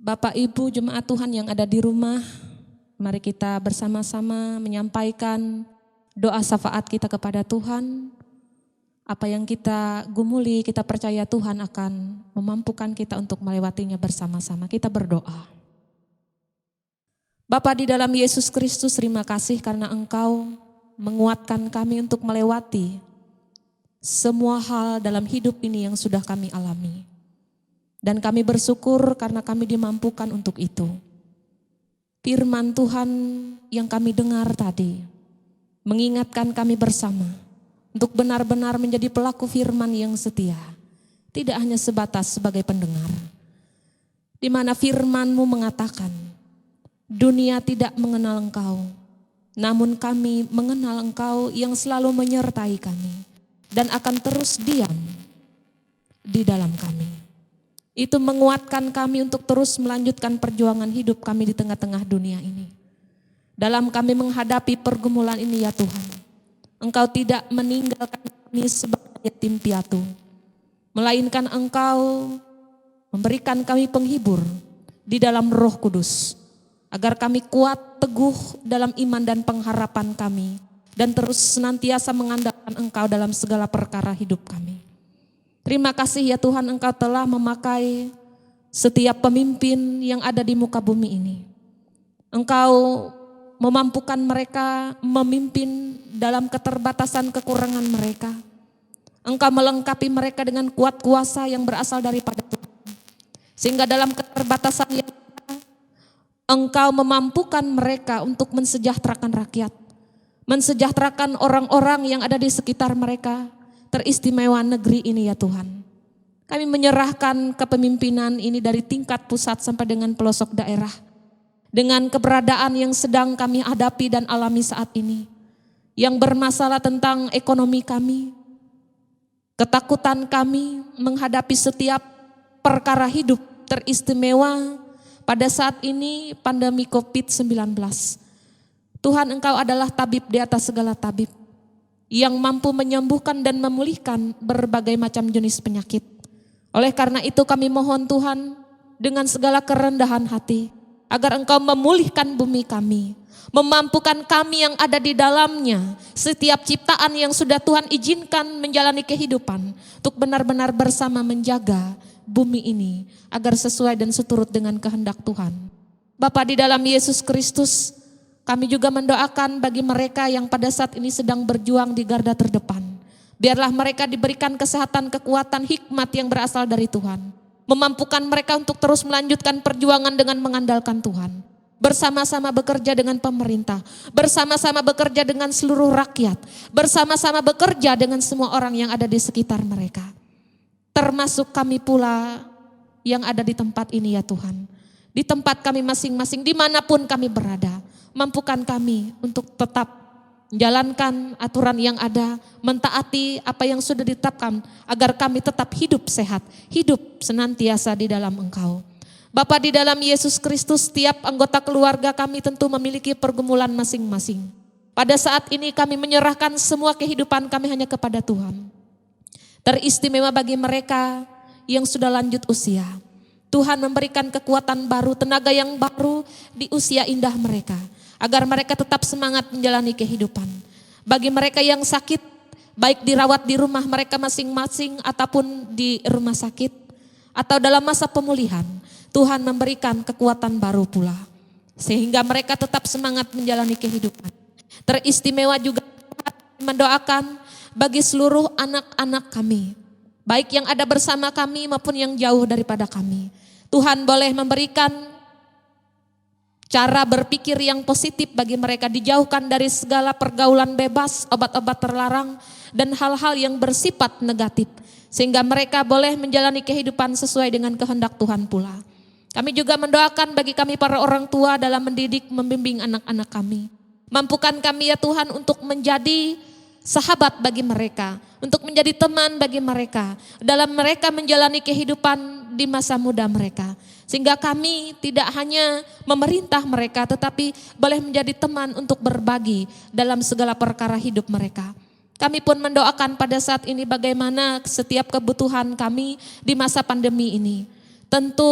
Bapak Ibu jemaat Tuhan yang ada di rumah, mari kita bersama-sama menyampaikan doa syafaat kita kepada Tuhan. Apa yang kita gumuli, kita percaya Tuhan akan memampukan kita untuk melewatinya bersama-sama. Kita berdoa. Bapa di dalam Yesus Kristus, terima kasih karena Engkau menguatkan kami untuk melewati semua hal dalam hidup ini yang sudah kami alami. Dan kami bersyukur karena kami dimampukan untuk itu. Firman Tuhan yang kami dengar tadi mengingatkan kami bersama untuk benar-benar menjadi pelaku firman yang setia. Tidak hanya sebatas sebagai pendengar. Di mana firman-Mu mengatakan, dunia tidak mengenal Engkau, namun kami mengenal Engkau yang selalu menyertai kami dan akan terus diam di dalam kami. Itu menguatkan kami untuk terus melanjutkan perjuangan hidup kami di tengah-tengah dunia ini. Dalam kami menghadapi pergumulan ini ya Tuhan, Engkau tidak meninggalkan kami sebagai yatim piatu, melainkan Engkau memberikan kami penghibur di dalam Roh Kudus, agar kami kuat teguh dalam iman dan pengharapan kami, dan terus senantiasa mengandalkan Engkau dalam segala perkara hidup kami. Terima kasih ya Tuhan, Engkau telah memakai setiap pemimpin yang ada di muka bumi ini. Engkau memampukan mereka memimpin dalam keterbatasan kekurangan mereka. Engkau melengkapi mereka dengan kuat kuasa yang berasal daripada Tuhan. Sehingga dalam keterbatasan yang Engkau memampukan mereka untuk mensejahterakan rakyat. Mensejahterakan orang-orang yang ada di sekitar mereka. Teristimewa negeri ini ya Tuhan. Kami menyerahkan kepemimpinan ini dari tingkat pusat sampai dengan pelosok daerah. Dengan keberadaan yang sedang kami hadapi dan alami saat ini. Yang bermasalah tentang ekonomi kami. Ketakutan kami menghadapi setiap perkara hidup teristimewa pada saat ini pandemi COVID-19. Tuhan, Engkau adalah tabib di atas segala tabib. Yang mampu menyembuhkan dan memulihkan berbagai macam jenis penyakit. Oleh karena itu kami mohon Tuhan dengan segala kerendahan hati, agar Engkau memulihkan bumi kami, memampukan kami yang ada di dalamnya, setiap ciptaan yang sudah Tuhan izinkan menjalani kehidupan, untuk benar-benar bersama menjaga bumi ini, agar sesuai dan seturut dengan kehendak Tuhan. Bapa di dalam Yesus Kristus, kami juga mendoakan bagi mereka yang pada saat ini sedang berjuang di garda terdepan. Biarlah mereka diberikan kesehatan, kekuatan, hikmat yang berasal dari Tuhan. Memampukan mereka untuk terus melanjutkan perjuangan dengan mengandalkan Tuhan. Bersama-sama bekerja dengan pemerintah, bersama-sama bekerja dengan seluruh rakyat, bersama-sama bekerja dengan semua orang yang ada di sekitar mereka. Termasuk kami pula yang ada di tempat ini ya Tuhan. Di tempat kami masing-masing, dimanapun kami berada. Mampukan kami untuk tetap menjalankan aturan yang ada, mentaati apa yang sudah ditetapkan agar kami tetap hidup sehat, hidup senantiasa di dalam Engkau. Bapa di dalam Yesus Kristus, setiap anggota keluarga kami tentu memiliki pergumulan masing-masing. Pada saat ini kami menyerahkan semua kehidupan kami hanya kepada Tuhan. Teristimewa bagi mereka yang sudah lanjut usia. Tuhan memberikan kekuatan baru, tenaga yang baru di usia indah mereka. Agar mereka tetap semangat menjalani kehidupan. Bagi mereka yang sakit, baik dirawat di rumah mereka masing-masing ataupun di rumah sakit, atau dalam masa pemulihan, Tuhan memberikan kekuatan baru pula. Sehingga mereka tetap semangat menjalani kehidupan. Teristimewa juga mendoakan bagi seluruh anak-anak kami. Baik yang ada bersama kami maupun yang jauh daripada kami. Tuhan boleh memberikan cara berpikir yang positif bagi mereka, dijauhkan dari segala pergaulan bebas, obat-obat terlarang, dan hal-hal yang bersifat negatif. Sehingga mereka boleh menjalani kehidupan sesuai dengan kehendak Tuhan pula. Kami juga mendoakan bagi kami para orang tua dalam mendidik, membimbing anak-anak kami. Mampukan kami ya Tuhan untuk menjadi sahabat bagi mereka, untuk menjadi teman bagi mereka, dalam mereka menjalani kehidupan di masa muda mereka. Sehingga kami tidak hanya memerintah mereka, tetapi boleh menjadi teman untuk berbagi dalam segala perkara hidup mereka. Kami pun mendoakan pada saat ini bagaimana setiap kebutuhan kami di masa pandemi ini. Tentu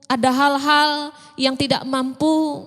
ada hal-hal yang tidak mampu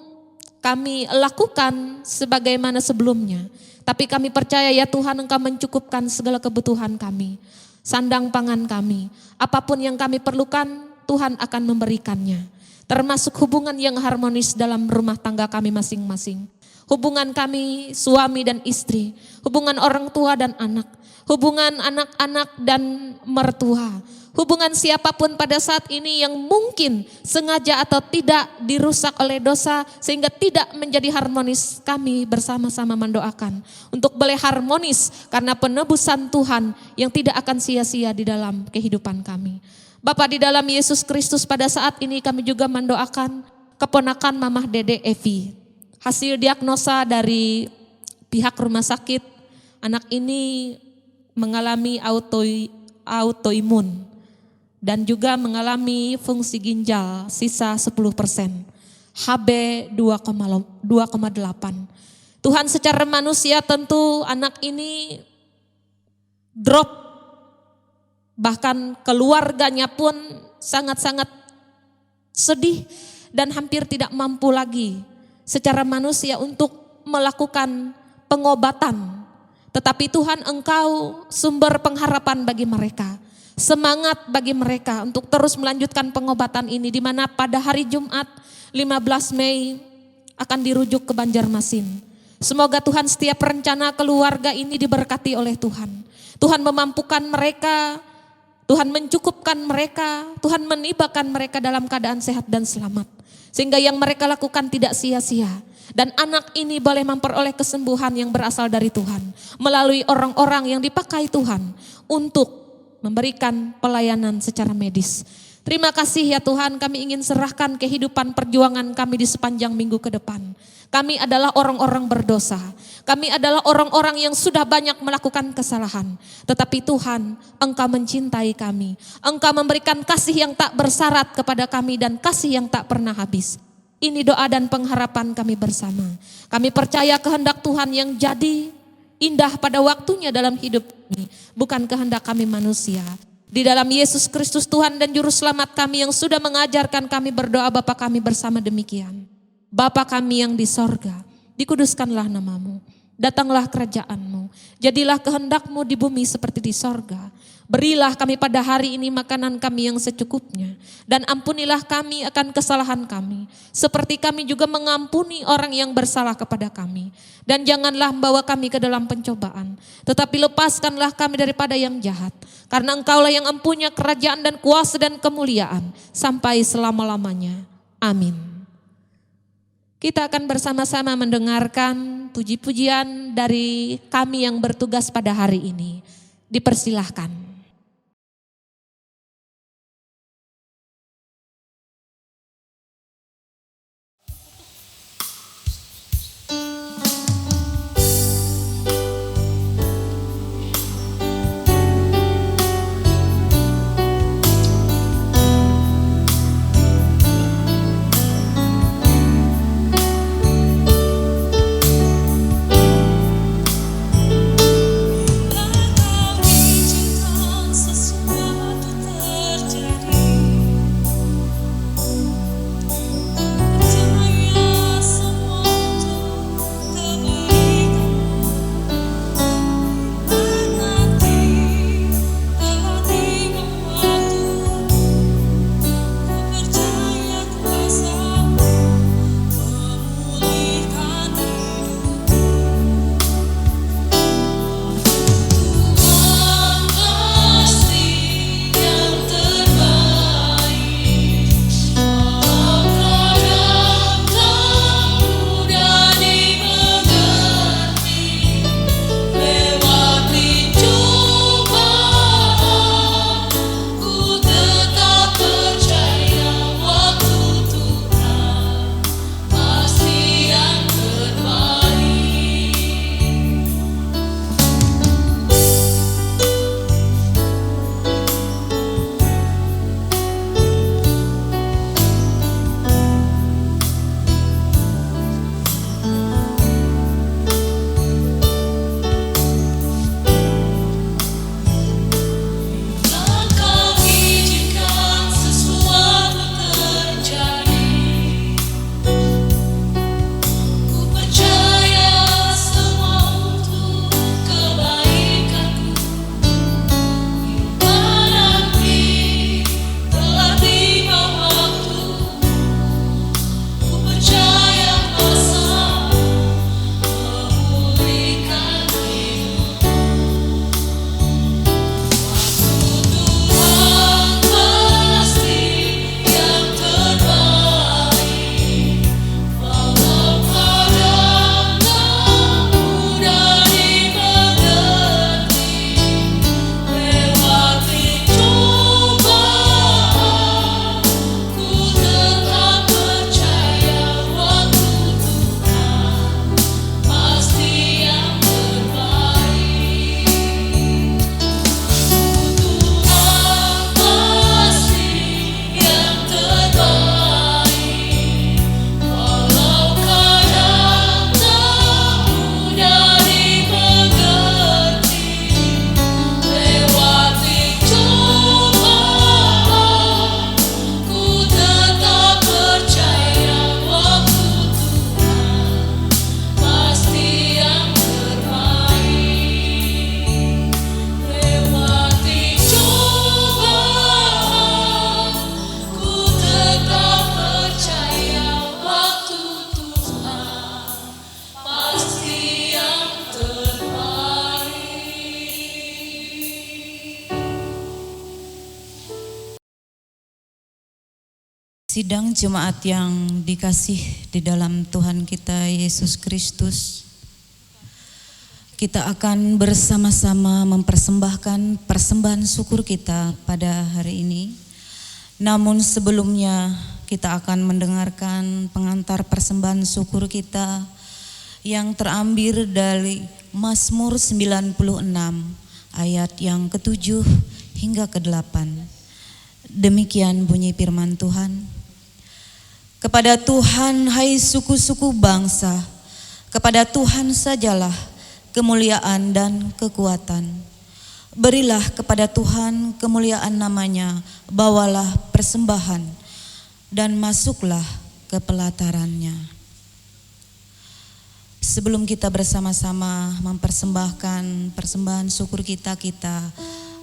kami lakukan sebagaimana sebelumnya. Tapi kami percaya ya Tuhan, Engkau mencukupkan segala kebutuhan kami. Sandang pangan kami, apapun yang kami perlukan Tuhan akan memberikannya. Termasuk hubungan yang harmonis dalam rumah tangga kami masing-masing. Hubungan kami suami dan istri, hubungan orang tua dan anak, hubungan anak-anak dan mertua. Hubungan siapapun pada saat ini yang mungkin sengaja atau tidak dirusak oleh dosa sehingga tidak menjadi harmonis, kami bersama-sama mendoakan untuk boleh harmonis karena penebusan Tuhan yang tidak akan sia-sia di dalam kehidupan kami. Bapak, di dalam Yesus Kristus pada saat ini kami juga mendoakan keponakan Mamah Dede Evi. Hasil diagnosa dari pihak rumah sakit, anak ini mengalami autoimun. Dan juga mengalami fungsi ginjal sisa 10%, HB 2,8. Tuhan, secara manusia tentu anak ini drop, bahkan keluarganya pun sangat-sangat sedih dan hampir tidak mampu lagi secara manusia untuk melakukan pengobatan. Tetapi Tuhan, Engkau sumber pengharapan bagi mereka. Semangat bagi mereka untuk terus melanjutkan pengobatan ini, di mana pada hari Jumat 15 Mei akan dirujuk ke Banjarmasin. Semoga Tuhan setiap rencana keluarga ini diberkati oleh Tuhan. Tuhan memampukan mereka, Tuhan mencukupkan mereka, Tuhan menibakan mereka dalam keadaan sehat dan selamat. Sehingga yang mereka lakukan tidak sia-sia. Dan anak ini boleh memperoleh kesembuhan yang berasal dari Tuhan. Melalui orang-orang yang dipakai Tuhan untuk memberikan pelayanan secara medis. Terima kasih ya Tuhan, kami ingin serahkan kehidupan perjuangan kami di sepanjang minggu ke depan. Kami adalah orang-orang berdosa. Kami adalah orang-orang yang sudah banyak melakukan kesalahan. Tetapi Tuhan, Engkau mencintai kami. Engkau memberikan kasih yang tak bersyarat kepada kami dan kasih yang tak pernah habis. Ini doa dan pengharapan kami bersama. Kami percaya kehendak Tuhan yang jadi indah pada waktunya dalam hidup kami, bukan kehendak kami manusia. Di dalam Yesus Kristus Tuhan dan Juru Selamat kami yang sudah mengajarkan kami berdoa, Bapa kami bersama demikian. Bapa kami yang di sorga, dikuduskanlah namamu, datanglah kerajaan-Mu, jadilah kehendak-Mu di bumi seperti di sorga. Berilah kami pada hari ini makanan kami yang secukupnya, dan ampunilah kami akan kesalahan kami, seperti kami juga mengampuni orang yang bersalah kepada kami. Dan janganlah membawa kami ke dalam pencobaan, tetapi lepaskanlah kami daripada yang jahat. Karena Engkaulah yang empunya kerajaan dan kuasa dan kemuliaan sampai selama-lamanya. Amin. Kita akan bersama-sama mendengarkan puji-pujian dari kami yang bertugas pada hari ini. Dipersilahkan.
Kau izinkan Sidang jemaat yang dikasih di dalam Tuhan kita Yesus Kristus, kita akan bersama-sama mempersembahkan persembahan syukur kita pada hari ini. Namun sebelumnya kita akan mendengarkan pengantar persembahan syukur kita yang terambil dari Mazmur 96 ayat yang ke-7 hingga ke-8. Demikian bunyi firman Tuhan. Kepada Tuhan hai suku-suku bangsa, kepada Tuhan sajalah kemuliaan dan kekuatan. Berilah kepada Tuhan kemuliaan namanya, bawalah persembahan dan masuklah ke pelatarannya. Sebelum kita bersama-sama mempersembahkan persembahan syukur kita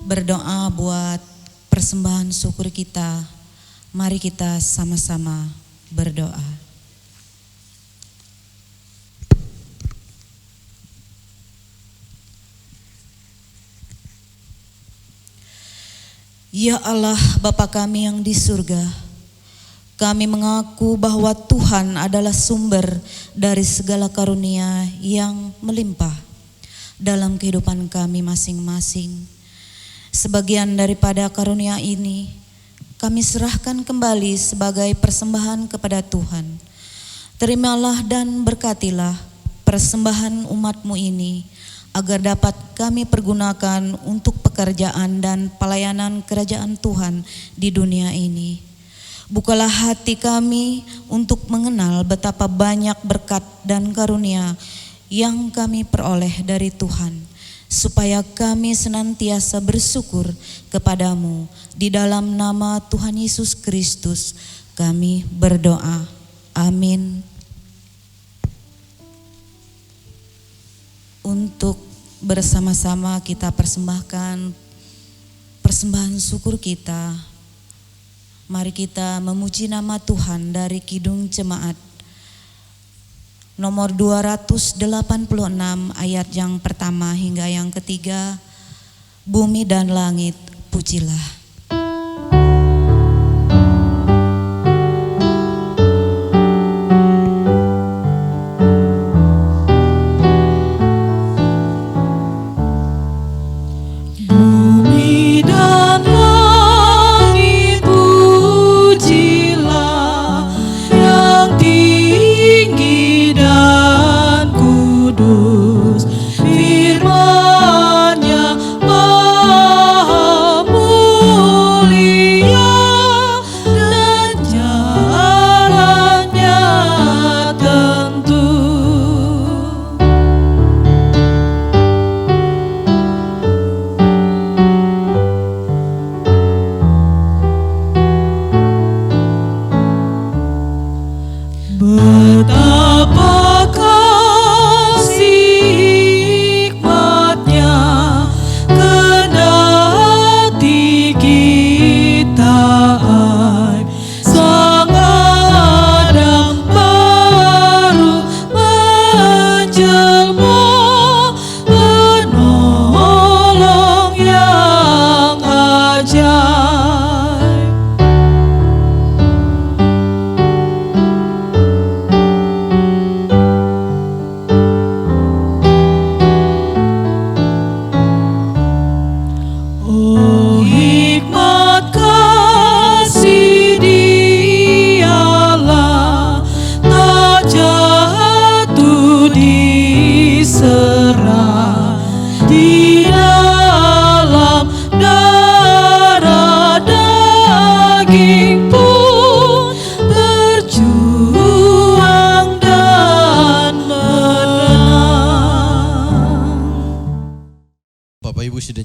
berdoa buat persembahan syukur kita. Mari kita sama-sama berdoa. Ya Allah Bapa kami yang di surga, kami mengaku bahwa Tuhan adalah sumber dari segala karunia yang melimpah dalam kehidupan kami masing-masing. Sebagian daripada karunia ini kami serahkan kembali sebagai persembahan kepada Tuhan. Terimalah dan berkatilah persembahan umat-Mu ini, agar dapat kami pergunakan untuk pekerjaan dan pelayanan kerajaan Tuhan di dunia ini. Bukalah hati kami untuk mengenal betapa banyak berkat dan karunia yang kami peroleh dari Tuhan, supaya kami senantiasa bersyukur kepadamu. Di dalam nama Tuhan Yesus Kristus kami berdoa. Amin. Untuk bersama-sama kita persembahkan persembahan syukur kita, mari kita memuji nama Tuhan dari Kidung Jemaat nomor 286 ayat yang pertama hingga yang ketiga. Bumi dan langit pujilah.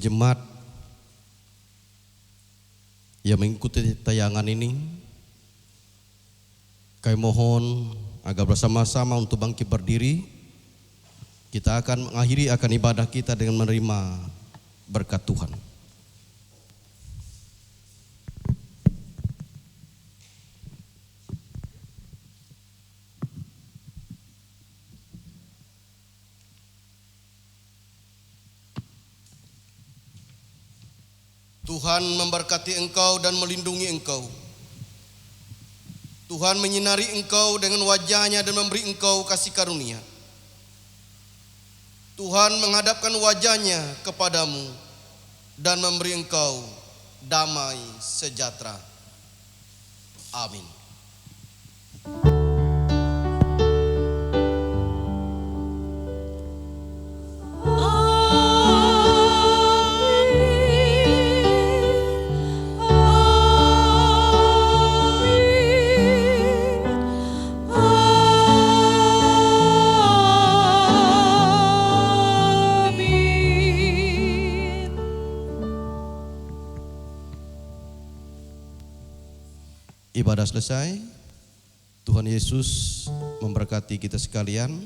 Jemaat yang mengikuti tayangan ini, kami mohon agar bersama-sama untuk bangkit berdiri. Kita akan mengakhiri ibadah kita dengan menerima berkat Tuhan. Tuhan memberkati engkau dan melindungi engkau. Tuhan menyinari engkau dengan wajah-Nya dan memberi engkau kasih karunia. Tuhan menghadapkan wajah-Nya kepadamu dan memberi engkau damai sejahtera. Amin. Ibadah selesai. Tuhan Yesus memberkati kita sekalian.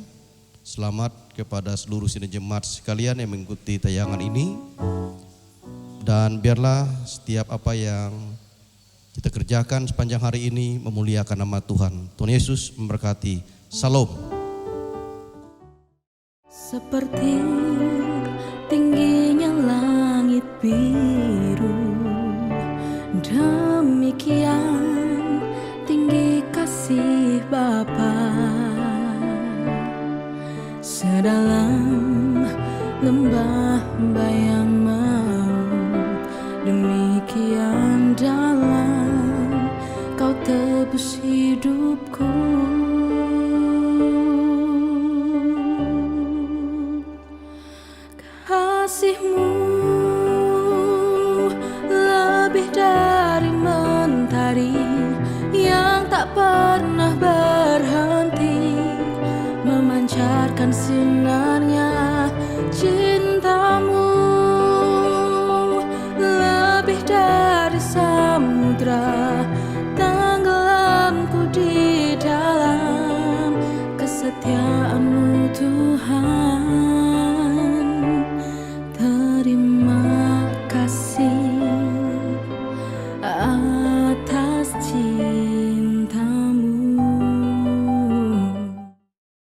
Selamat kepada seluruh sidang jemaat sekalian yang mengikuti tayangan ini. Dan biarlah setiap apa yang kita kerjakan sepanjang hari ini memuliakan nama Tuhan. Tuhan Yesus memberkati. Salam.
Seperti tingginya langit biru, demikian tinggi kasih Bapa. Sedalam lembah bayang maut, demikian dalam Kau tebus hidupku. Kasih-Mu lebih dari mentari yang tak pernah berhenti, memancarkan sinarnya. Cinta-Mu lebih dari samudra, tenggelamku di dalam kesetiaan-Mu Tuhan.